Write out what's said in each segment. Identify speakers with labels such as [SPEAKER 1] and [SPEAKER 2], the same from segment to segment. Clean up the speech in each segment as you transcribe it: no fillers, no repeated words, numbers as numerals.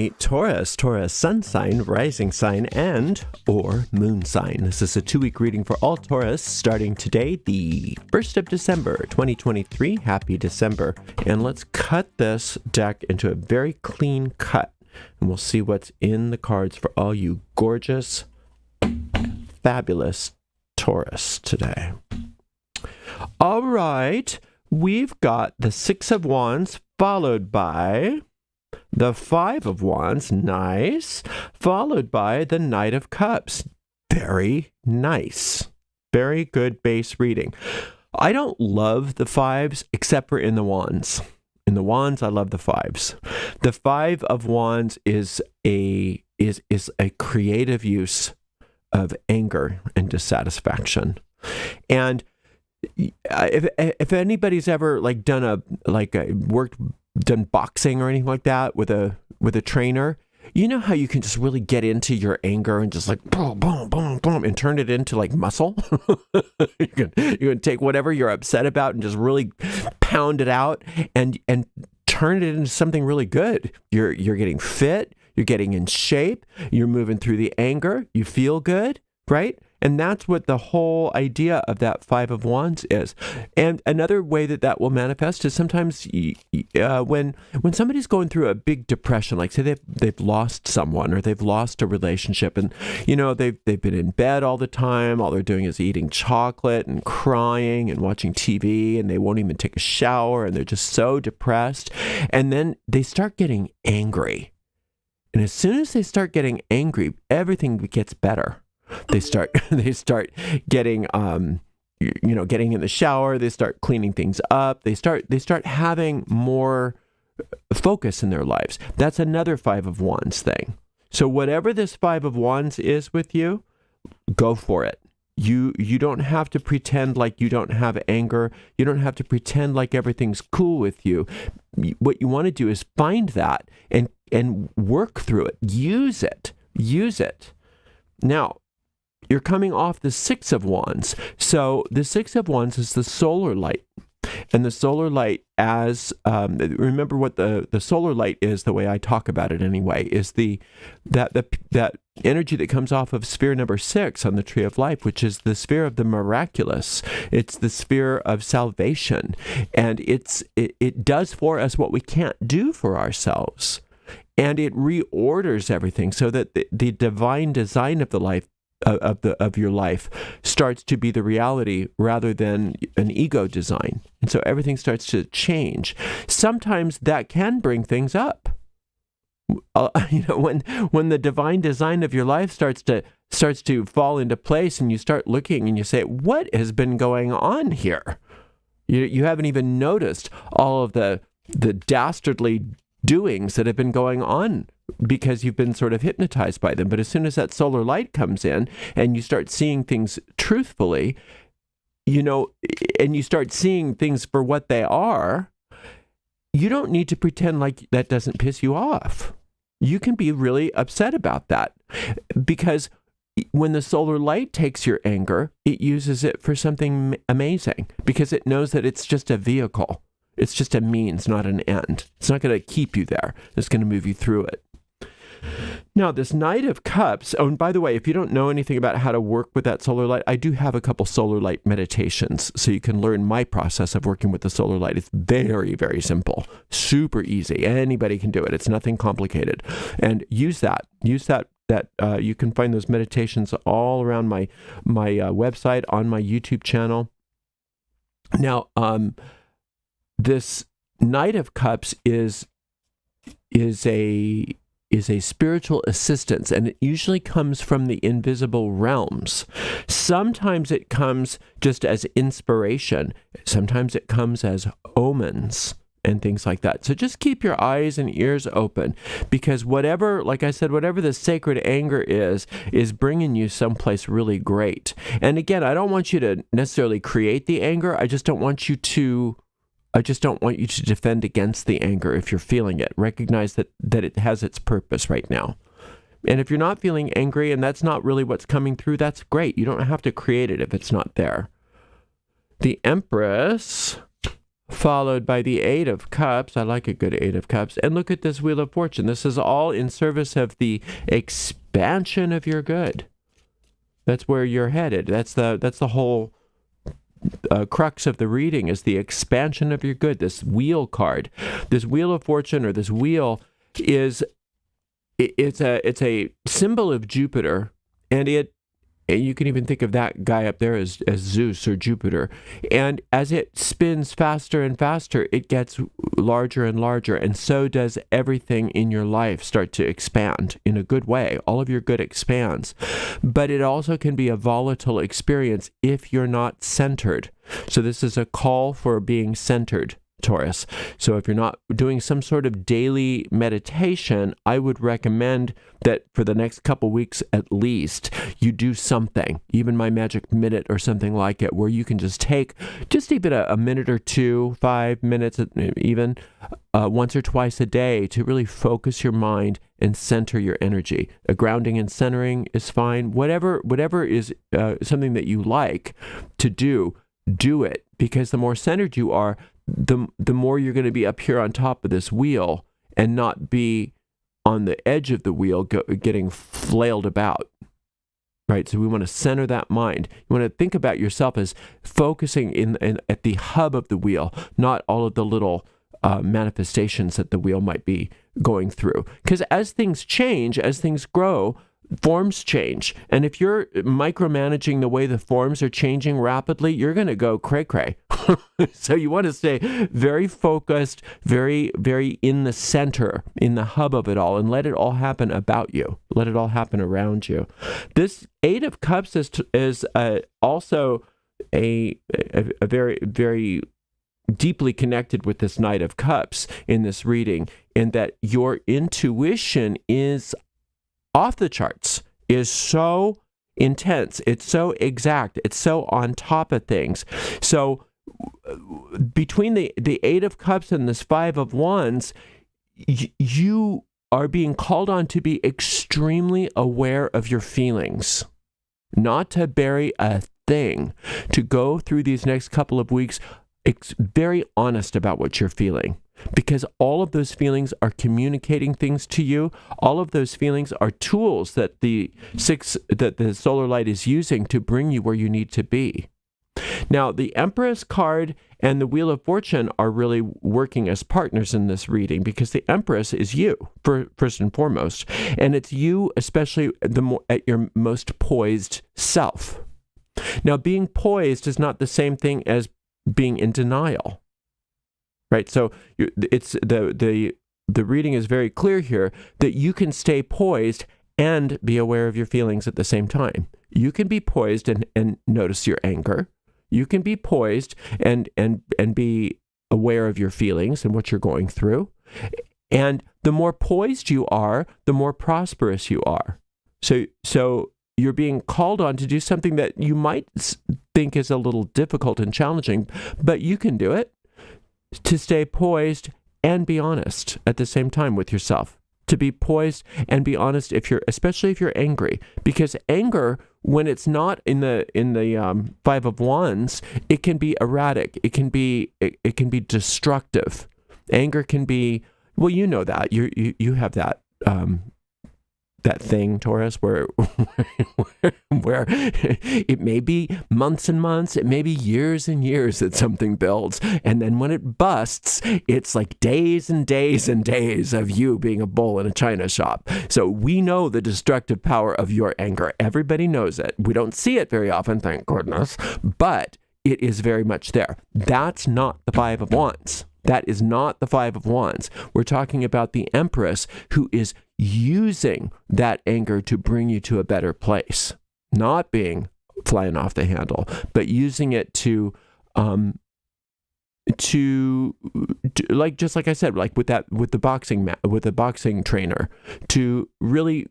[SPEAKER 1] meet Taurus, Taurus sun sign, rising sign, and or moon sign. This is a 2-week reading for all Taurus starting today, the 1st of December, 2023. Happy December. And let's cut this deck into a very clean cut. And we'll see what's in the cards for all you gorgeous, fabulous Taurus today. All right. We've got the 6 of Wands followed by the 5 of Wands, nice, followed by the Knight of Cups. Very nice. Very good base reading. I don't love the 5s except for in the Wands. In the Wands, I love the 5s. The 5 of Wands is a creative use of anger and dissatisfaction. And if anybody's ever done boxing or anything like that with a trainer, you know how you can just really get into your anger and just boom, boom, boom, boom, and turn it into muscle. you can take whatever you're upset about and just really pound it out and turn it into something really good. You're getting fit, you're getting in shape, you're moving through the anger, you feel good, right? And that's what the whole idea of that 5 of Wands is. And another way that will manifest is sometimes when somebody's going through a big depression, like say they've lost someone or they've lost a relationship, and they've been in bed all the time. All they're doing is eating chocolate and crying and watching TV, and they won't even take a shower, and they're just so depressed. And then they start getting angry. And as soon as they start getting angry, everything gets better. They start getting getting in the shower, they start cleaning things up, they start having more focus in their lives. That's another 5 of Wands thing. So whatever this 5 of Wands is with you, go for it. You don't have to pretend like you don't have anger. You don't have to pretend like everything's cool with you. What you want to do is find that and work through it. Use it. Now, you're coming off the 6 of Wands. So the 6 of Wands is the solar light. And the solar light, remember what the solar light is, the way I talk about it anyway, is that energy that comes off of sphere number 6 on the Tree of Life, which is the sphere of the miraculous. It's the sphere of salvation. And it does for us what we can't do for ourselves. And it reorders everything so that the divine design of the life of your life starts to be the reality rather than an ego design. And so everything starts to change. Sometimes that can bring things up. When the divine design of your life starts to fall into place, and you start looking and you say, what has been going on here? You haven't even noticed all of the dastardly doings that have been going on because you've been sort of hypnotized by them. But as soon as that solar light comes in and you start seeing things truthfully, and you start seeing things for what they are, you don't need to pretend like that doesn't piss you off. You can be really upset about that, because when the solar light takes your anger, it uses it for something amazing, because it knows that it's just a vehicle. It's just a means, not an end. It's not going to keep you there. It's going to move you through it. Now, this Knight of Cups, oh, and by the way, if you don't know anything about how to work with that solar light, I do have a couple solar light meditations, so you can learn my process of working with the solar light. It's very, very simple, super easy. Anybody can do it. It's nothing complicated. And use that. You can find those meditations all around my website, on my YouTube channel. Now, this Knight of Cups is a spiritual assistance, and it usually comes from the invisible realms. Sometimes it comes just as inspiration. Sometimes it comes as omens and things like that. So just keep your eyes and ears open, because whatever, like I said, whatever the sacred anger is bringing you someplace really great. And again, I don't want you to necessarily create the anger. I just don't want you to defend against the anger if you're feeling it. Recognize that it has its purpose right now. And if you're not feeling angry and that's not really what's coming through, that's great. You don't have to create it if it's not there. The Empress, followed by the Eight of Cups. I like a good Eight of Cups. And look at this Wheel of Fortune. This is all in service of the expansion of your good. That's where you're headed. That's the whole crux of the reading, is the expansion of your good. This wheel card, this Wheel of Fortune, or this wheel, it's a symbol of Jupiter, and you can even think of that guy up there as Zeus or Jupiter. And as it spins faster and faster, it gets larger and larger. And so does everything in your life start to expand in a good way. All of your good expands. But it also can be a volatile experience if you're not centered. So this is a call for being centered, Taurus. So if you're not doing some sort of daily meditation, I would recommend that for the next couple weeks at least, you do something, even my magic minute or something like it, where you can just take even a minute or two, 5 minutes, even once or twice a day, to really focus your mind and center your energy. A grounding and centering is fine. Whatever is something that you like to do it, because the more centered you are, the more you're going to be up here on top of this wheel and not be on the edge of the wheel getting flailed about, right? So we want to center that mind. You want to think about yourself as focusing at the hub of the wheel, not all of the little manifestations that the wheel might be going through. Because as things change, as things grow, forms change. And if you're micromanaging the way the forms are changing rapidly, you're going to go cray-cray. So you want to stay very focused, very, very in the center, in the hub of it all, and let it all happen about you. Let it all happen around you. This Eight of Cups is also a very, very deeply connected with this Knight of Cups in this reading, in that your intuition is off the charts, is so intense, it's so exact, it's so on top of things. So between the Eight of Cups and this Five of Wands, you are being called on to be extremely aware of your feelings, not to bury a thing, to go through these next couple of weeks very honest about what you're feeling. Because all of those feelings are communicating things to you. All of those feelings are tools that the solar light is using to bring you where you need to be. Now, the Empress card and the Wheel of Fortune are really working as partners in this reading, because the Empress is you, first and foremost. And it's you, especially at your most poised self. Now, being poised is not the same thing as being in denial. Right, so it's the reading is very clear here that you can stay poised and be aware of your feelings at the same time. You can be poised and notice your anger. You can be poised and be aware of your feelings and what you're going through. And the more poised you are, the more prosperous you are. So you're being called on to do something that you might think is a little difficult and challenging, but you can do it. To stay poised and be honest at the same time with yourself. To be poised and be honest especially if you're angry, because anger, when it's not in the Five of Wands, it can be erratic. It can be destructive. Anger can be, well, you know that you have that thing, Taurus, where it may be months and months, it may be years and years that something builds, and then when it busts, it's like days and days and days of you being a bull in a china shop. So we know the destructive power of your anger. Everybody knows it. We don't see it very often, thank goodness, but it is very much there. That's not the Five of Wands. That is not the Five of Wands. We're talking about the Empress, who is using that anger to bring you to a better place. Not being flying off the handle, but using it to like, just like I said, like with the boxing trainer, to really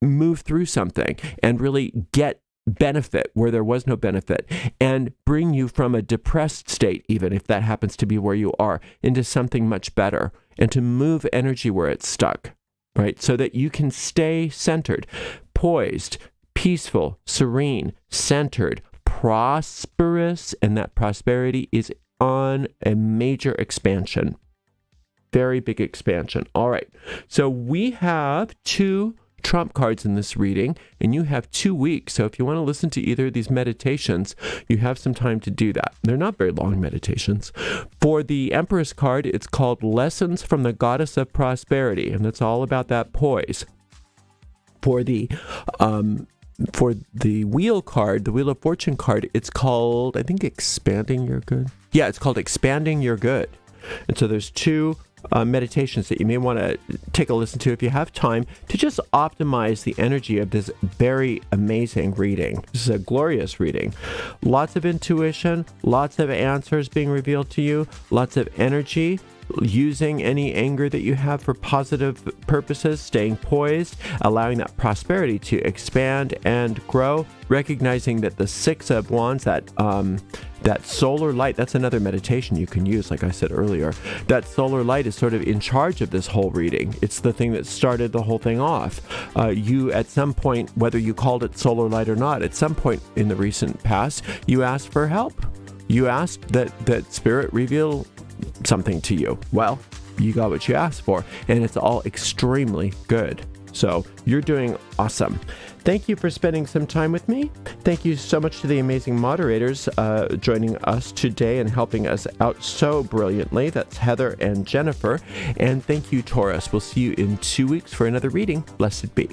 [SPEAKER 1] move through something and really get benefit where there was no benefit, and bring you from a depressed state, even if that happens to be where you are, into something much better, and to move energy where it's stuck, right? So that you can stay centered, poised, peaceful, serene, centered, prosperous, and that prosperity is on a major expansion. Very big expansion. All right. So we have 2 trump cards in this reading, and you have 2 weeks. So if you want to listen to either of these meditations, you have some time to do that. They're not very long meditations. For the Empress card, it's called Lessons from the Goddess of Prosperity, and it's all about that poise. For the Wheel card, the Wheel of Fortune card, it's called, I think, Expanding Your Good. Yeah, it's called Expanding Your Good. And so there's 2 meditations that you may want to take a listen to if you have time to just optimize the energy of this very amazing reading. This is a glorious reading. Lots of intuition, lots of answers being revealed to you, lots of energy, using any anger that you have for positive purposes, staying poised, allowing that prosperity to expand and grow, recognizing that the 6 of Wands, that solar light, that's another meditation you can use, like I said earlier. That solar light is sort of in charge of this whole reading. It's the thing that started the whole thing off. You, at some point, whether you called it solar light or not, at some point in the recent past, you asked for help. You asked that Spirit reveal something to you. Well, you got what you asked for, and it's all extremely good. So you're doing awesome. Thank you for spending some time with me. Thank you so much to the amazing moderators joining us today and helping us out so brilliantly. That's Heather and Jennifer. And thank you, Taurus. We'll see you in 2 weeks for another reading. Blessed be.